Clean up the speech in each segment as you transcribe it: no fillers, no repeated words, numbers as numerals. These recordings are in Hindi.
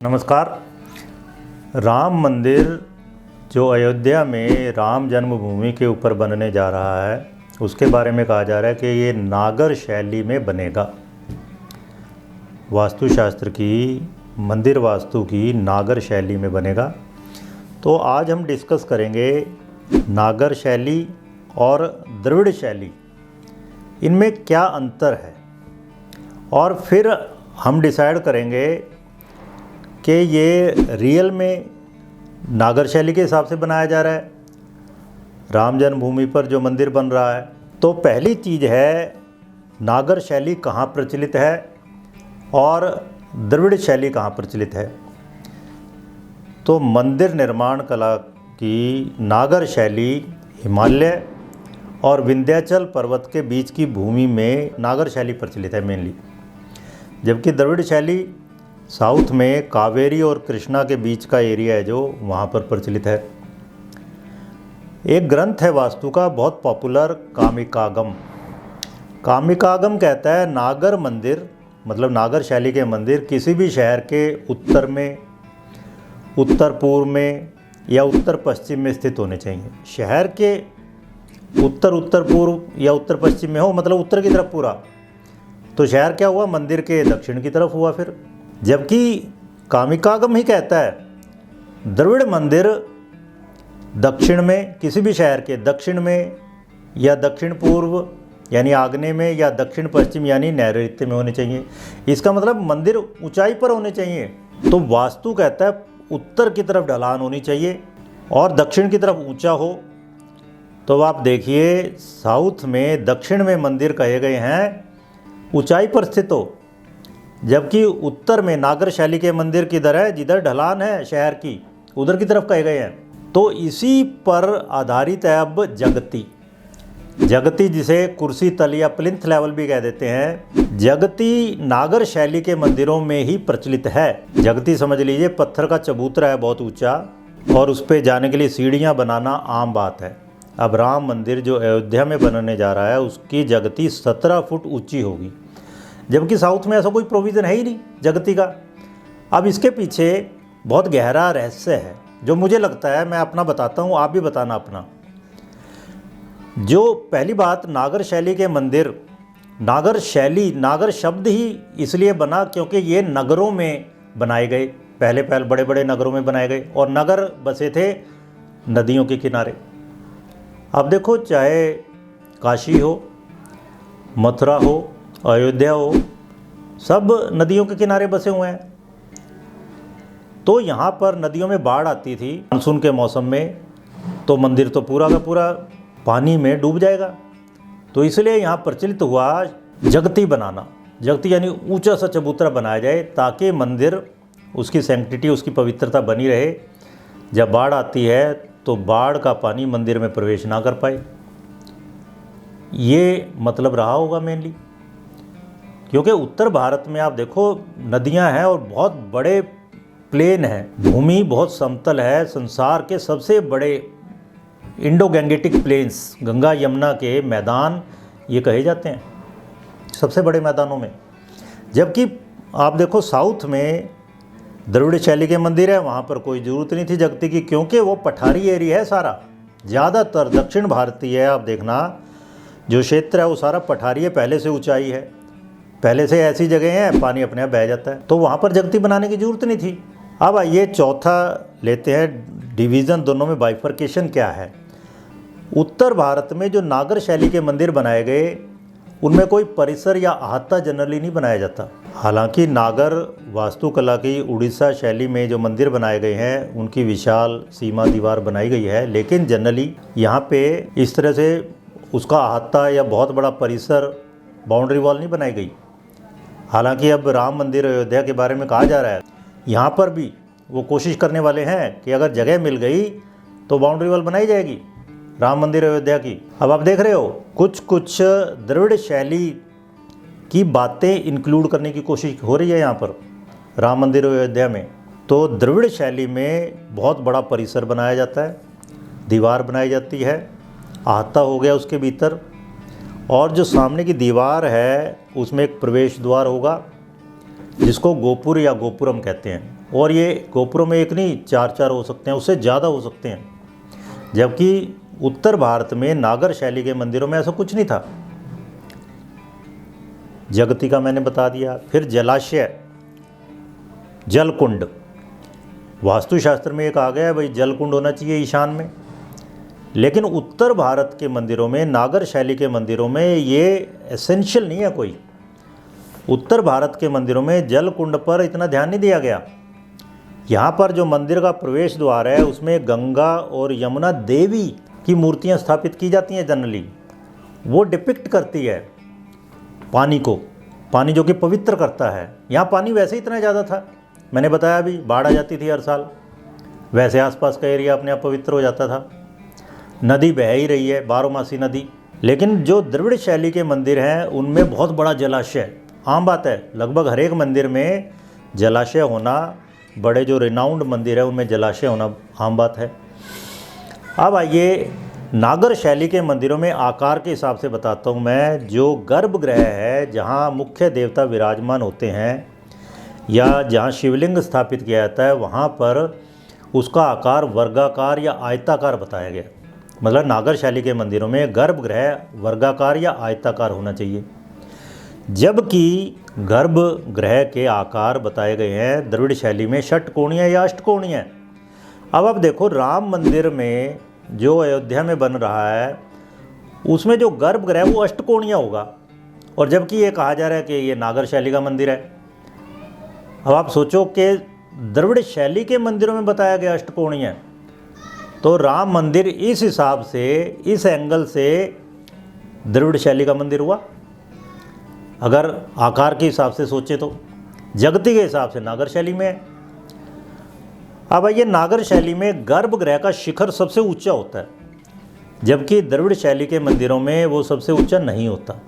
नमस्कार। राम मंदिर जो अयोध्या में राम जन्मभूमि के ऊपर बनने जा रहा है, उसके बारे में कहा जा रहा है कि ये नागर शैली में बनेगा। वास्तुशास्त्र की, मंदिर वास्तु की नागर शैली में बनेगा। तो आज हम डिस्कस करेंगे नागर शैली और द्रविड़ शैली, इनमें क्या अंतर है, और फिर हम डिसाइड करेंगे कि ये रियल में नागर शैली के हिसाब से बनाया जा रहा है राम जन्मभूमि पर जो मंदिर बन रहा है। तो पहली चीज़ है, नागर शैली कहाँ प्रचलित है और द्रविड़ शैली कहाँ प्रचलित है। तो मंदिर निर्माण कला की नागर शैली हिमालय और विंध्याचल पर्वत के बीच की भूमि में नागर शैली प्रचलित है मेनली, जबकि द्रविड़ शैली साउथ में कावेरी और कृष्णा के बीच का एरिया है जो वहाँ पर प्रचलित है। एक ग्रंथ है वास्तु का बहुत पॉपुलर, कामिकागम। कामिकागम कहता है नागर मंदिर, मतलब नागर शैली के मंदिर किसी भी शहर के उत्तर में, उत्तर पूर्व में या उत्तर पश्चिम में स्थित होने चाहिए। शहर के उत्तर पूर्व या उत्तर पश्चिम में हो, मतलब उत्तर की तरफ पूरा, तो शहर क्या हुआ, मंदिर के दक्षिण की तरफ हुआ। फिर जबकि कामिकागम ही कहता है द्रविड़ मंदिर दक्षिण में, किसी भी शहर के दक्षिण में या दक्षिण पूर्व यानी आग्नेय में या दक्षिण पश्चिम यानी नैऋत्य में होने चाहिए। इसका मतलब मंदिर ऊंचाई पर होने चाहिए। तो वास्तु कहता है उत्तर की तरफ ढलान होनी चाहिए और दक्षिण की तरफ ऊंचा हो। तो आप देखिए साउथ में दक्षिण में मंदिर कहे गए हैं ऊंचाई पर स्थित हो, जबकि उत्तर में नागर शैली के मंदिर किधर है, जिधर ढलान है शहर की, उधर की तरफ कहे गए हैं। तो इसी पर आधारित है अब जगती। जगती जिसे कुर्सी तल या प्लिंथ लेवल भी कह देते हैं, जगती नागर शैली के मंदिरों में ही प्रचलित है। जगती समझ लीजिए पत्थर का चबूतरा है बहुत ऊंचा, और उस पर जाने के लिए सीढ़ियाँ बनाना आम बात है। अब राम मंदिर जो अयोध्या में बनने जा रहा है उसकी जगती 17 फुट ऊंची होगी, जबकि साउथ में ऐसा कोई प्रोविज़न है ही नहीं जगती का। अब इसके पीछे बहुत गहरा रहस्य है जो मुझे लगता है, मैं अपना बताता हूँ, आप भी बताना अपना। जो पहली बात, नागर शैली के मंदिर, नागर शैली, नागर शब्द ही इसलिए बना क्योंकि ये नगरों में बनाए गए, पहले बड़े बड़े नगरों में बनाए गए, और नगर बसे थे नदियों के किनारे। अब देखो, चाहे काशी हो, मथुरा हो, अयोध्या हो, सब नदियों के किनारे बसे हुए हैं। तो यहाँ पर नदियों में बाढ़ आती थी मानसून के मौसम में, तो मंदिर तो पूरा का पूरा पानी में डूब जाएगा। तो इसलिए यहाँ प्रचलित हुआ जगती बनाना। जगती यानी ऊंचा सा चबूतरा बनाया जाए ताकि मंदिर, उसकी सैंक्टिटी, उसकी पवित्रता बनी रहे। जब बाढ़ आती है तो बाढ़ का पानी मंदिर में प्रवेश ना कर पाए। ये मतलब रहा होगा मेनली, क्योंकि उत्तर भारत में आप देखो नदियां हैं और बहुत बड़े प्लेन हैं, भूमि बहुत समतल है। संसार के सबसे बड़े Indo Gangetic plains, Ganga Yamuna के मैदान ये कहे जाते हैं सबसे बड़े मैदानों में। जबकि आप देखो साउथ में द्रविड़ शैली के मंदिर है, वहाँ पर कोई ज़रूरत नहीं थी जगती की, क्योंकि वो पठारी एरिया है सारा। ज़्यादातर दक्षिण भारतीय है, आप देखना जो क्षेत्र है वो सारा पठारी है, पहले से ऊंचाई है, पहले से ऐसी जगह हैं पानी अपने आप बह जाता है, तो वहाँ पर जगती बनाने की ज़रूरत नहीं थी। अब आइए चौथा लेते हैं डिवीज़न, दोनों में बाइफर्केशन क्या है। उत्तर भारत में जो नागर शैली के मंदिर बनाए गए उनमें कोई परिसर या अहाता जनरली नहीं बनाया जाता। हालांकि नागर वास्तुकला की उड़ीसा शैली में जो मंदिर बनाए गए हैं उनकी विशाल सीमा दीवार बनाई गई है, लेकिन जनरली यहाँ पे इस तरह से उसका अहाता या बहुत बड़ा परिसर, बाउंड्री वॉल नहीं बनाई गई। हालांकि अब राम मंदिर अयोध्या के बारे में कहा जा रहा है, यहाँ पर भी वो कोशिश करने वाले हैं कि अगर जगह मिल गई तो बाउंड्री वॉल बनाई जाएगी राम मंदिर अयोध्या की। अब आप देख रहे हो कुछ द्रविड़ शैली की बातें इंक्लूड करने की कोशिश हो रही है यहाँ पर राम मंदिर अयोध्या में। तो द्रविड़ शैली में बहुत बड़ा परिसर बनाया जाता है, दीवार बनाई जाती है, अहाता हो गया उसके भीतर, और जो सामने की दीवार है उसमें एक प्रवेश द्वार होगा जिसको गोपुर या गोपुरम कहते हैं। और ये गोपुरम में एक नहीं, 4 हो सकते हैं, उससे ज़्यादा हो सकते हैं। जबकि उत्तर भारत में नागर शैली के मंदिरों में ऐसा कुछ नहीं था। जगती का मैंने बता दिया। फिर जलाशय, जलकुंड, वास्तुशास्त्र में एक आ गया है भाई, जलकुंड होना चाहिए ईशान में। लेकिन उत्तर भारत के मंदिरों में, नागर शैली के मंदिरों में ये एसेंशियल नहीं है कोई। उत्तर भारत के मंदिरों में जल कुंड पर इतना ध्यान नहीं दिया गया। यहाँ पर जो मंदिर का प्रवेश द्वार है उसमें गंगा और यमुना देवी की मूर्तियाँ स्थापित की जाती हैं। जनरली वो डिपिक्ट करती है पानी को, पानी जो कि पवित्र करता है। यहाँ पानी वैसे ही इतना ज़्यादा था, मैंने बताया अभी, बाढ़ आ जाती थी हर साल, वैसे आसपास का एरिया अपने आप पवित्र हो जाता था। नदी बह ही रही है, 12मासी नदी। लेकिन जो द्रविड़ शैली के मंदिर हैं उनमें बहुत बड़ा जलाशय आम बात है। लगभग हर एक मंदिर में जलाशय होना, बड़े जो रिनाउंड मंदिर है उनमें जलाशय होना आम बात है। अब आइए नागर शैली के मंदिरों में आकार के हिसाब से बताता हूँ मैं। जो गर्भगृह है, जहाँ मुख्य देवता विराजमान होते हैं या जहाँ शिवलिंग स्थापित किया जाता है, वहाँ पर उसका आकार वर्गाकार या आयताकार बताया गया। मतलब नागर शैली के मंदिरों में गर्भगृह वर्गाकार या आयताकार होना चाहिए, जबकि गर्भगृह के आकार बताए गए हैं द्रविड़ शैली में षटकोणीय या अष्टकोणीय। अब आप देखो, राम मंदिर में जो अयोध्या में बन रहा है उसमें जो गर्भगृह वो अष्टकोणीय होगा, और जबकि ये कहा जा रहा है कि ये नागर शैली का मंदिर है। अब आप सोचो कि द्रविड़ शैली के मंदिरों में बताया गया अष्टकोणीय, तो राम मंदिर इस हिसाब से, इस एंगल से द्रविड़ शैली का मंदिर हुआ। अगर आकार के हिसाब से सोचे तो जगती के हिसाब से नागर शैली में है। अब ये नागर शैली में गर्भगृह का शिखर सबसे ऊंचा होता है, जबकि द्रविड़ शैली के मंदिरों में वो सबसे ऊंचा नहीं होता।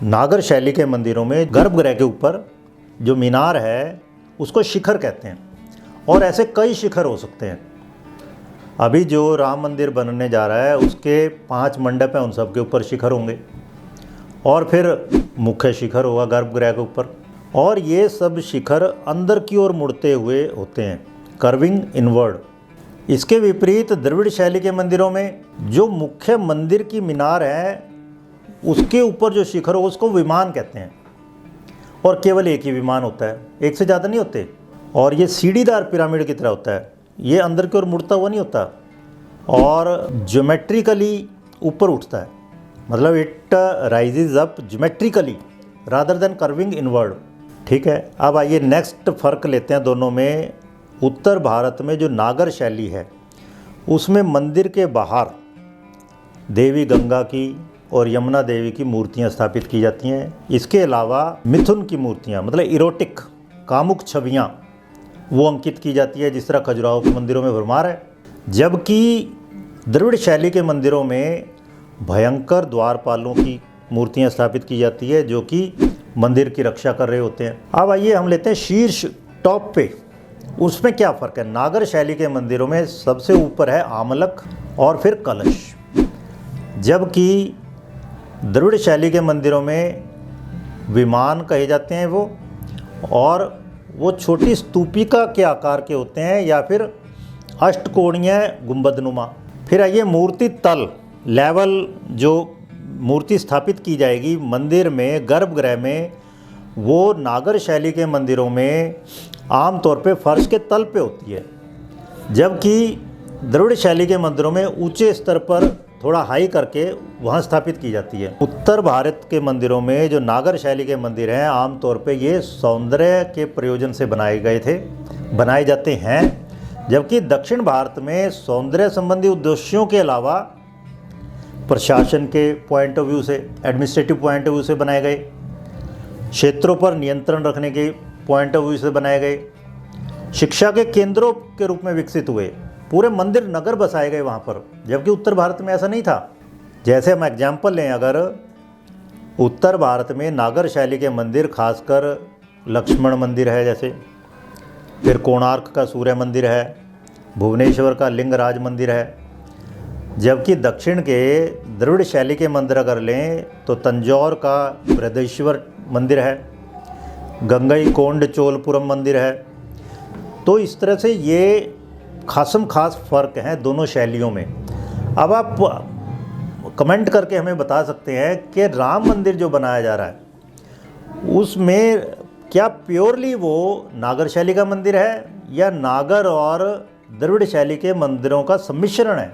नागर शैली के मंदिरों में गर्भगृह के ऊपर जो मीनार है उसको शिखर कहते हैं, और ऐसे कई शिखर हो सकते हैं। अभी जो राम मंदिर बनने जा रहा है उसके 5 मंडप हैं, उन सब के ऊपर शिखर होंगे, और फिर मुख्य शिखर होगा गर्भगृह के ऊपर। और ये सब शिखर अंदर की ओर मुड़ते हुए होते हैं, कर्विंग इनवर्ड। इसके विपरीत द्रविड़ शैली के मंदिरों में जो मुख्य मंदिर की मीनार है उसके ऊपर जो शिखर हो उसको विमान कहते हैं, और केवल एक ही विमान होता है, एक से ज़्यादा नहीं होते। और ये सीढ़ीदार पिरामिड की तरह होता है, ये अंदर की ओर मुड़ता हुआ नहीं होता, और ज्योमेट्रिकली ऊपर उठता है। मतलब it rises up geometrically rather than curving inward. ठीक है, अब आइए नेक्स्ट फ़र्क लेते हैं दोनों में। उत्तर भारत में जो नागर शैली है उसमें मंदिर के बाहर देवी गंगा की और यमुना देवी की मूर्तियां स्थापित की जाती हैं। इसके अलावा मिथुन की मूर्तियां, मतलब इरोटिक कामुक छवियां, वो अंकित की जाती है, जिस तरह खजुराहो के मंदिरों में भरमार है। जबकि द्रविड़ शैली के मंदिरों में भयंकर द्वारपालों की मूर्तियां स्थापित की जाती है, जो कि मंदिर की रक्षा कर रहे होते हैं। अब आइए हम लेते हैं शीर्ष टॉप पे, उसमें क्या फ़र्क है। नागर शैली के मंदिरों में सबसे ऊपर है आमलक और फिर कलश, जबकि द्रविड़ शैली के मंदिरों में विमान कहे जाते हैं वो, और वो छोटी स्तूपिका के आकार के होते हैं या फिर अष्टकोणीय गुंबदनुमा। फिर आइए मूर्ति तल, लेवल, जो मूर्ति स्थापित की जाएगी मंदिर में, गर्भगृह में, वो नागर शैली के मंदिरों में आमतौर पे फर्श के तल पे होती है, जबकि द्रविड़ शैली के मंदिरों में ऊंचे स्तर पर थोड़ा हाई करके वहाँ स्थापित की जाती है। उत्तर भारत के मंदिरों में जो नागर शैली के मंदिर हैं आमतौर पे ये सौंदर्य के प्रयोजन से बनाए जाते हैं, जबकि दक्षिण भारत में सौंदर्य संबंधी उद्देश्यों के अलावा प्रशासन के पॉइंट ऑफ व्यू से, एडमिनिस्ट्रेटिव पॉइंट ऑफ व्यू से बनाए गए, क्षेत्रों पर नियंत्रण रखने के पॉइंट ऑफ व्यू से बनाए गए, शिक्षा के केंद्रों के रूप में विकसित हुए, पूरे मंदिर नगर बसाए गए वहाँ पर, जबकि उत्तर भारत में ऐसा नहीं था। जैसे हम एग्जाम्पल लें, अगर उत्तर भारत में नागर शैली के मंदिर, खासकर लक्ष्मण मंदिर है जैसे, फिर कोणार्क का सूर्य मंदिर है, भुवनेश्वर का लिंगराज मंदिर है, जबकि दक्षिण के द्रविड़ शैली के मंदिर अगर लें तो तंजौर का बृहदेश्वर मंदिर है, गंगईकोंड चोलपुरम मंदिर है। तो इस तरह से ये खासम खास फ़र्क हैं दोनों शैलियों में। अब आप कमेंट करके हमें बता सकते हैं कि राम मंदिर जो बनाया जा रहा है उसमें क्या प्योरली वो नागर शैली का मंदिर है या नागर और द्रविड़ शैली के मंदिरों का सम्मिश्रण है।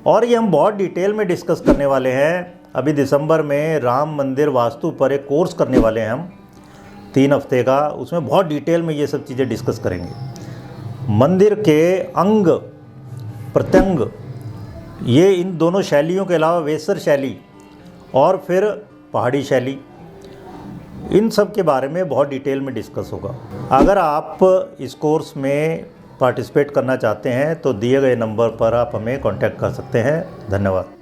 और ये हम बहुत डिटेल में डिस्कस करने वाले हैं। अभी दिसंबर में राम मंदिर वास्तु पर एक कोर्स करने वाले हैं हम 3 हफ्ते का, उसमें बहुत डिटेल में ये सब चीज़ें डिस्कस करेंगे। मंदिर के अंग प्रत्यंग ये इन दोनों शैलियों के अलावा वेसर शैली और फिर पहाड़ी शैली, इन सब के बारे में बहुत डिटेल में डिस्कस होगा। अगर आप इस कोर्स में पार्टिसिपेट करना चाहते हैं तो दिए गए नंबर पर आप हमें कांटेक्ट कर सकते हैं। धन्यवाद।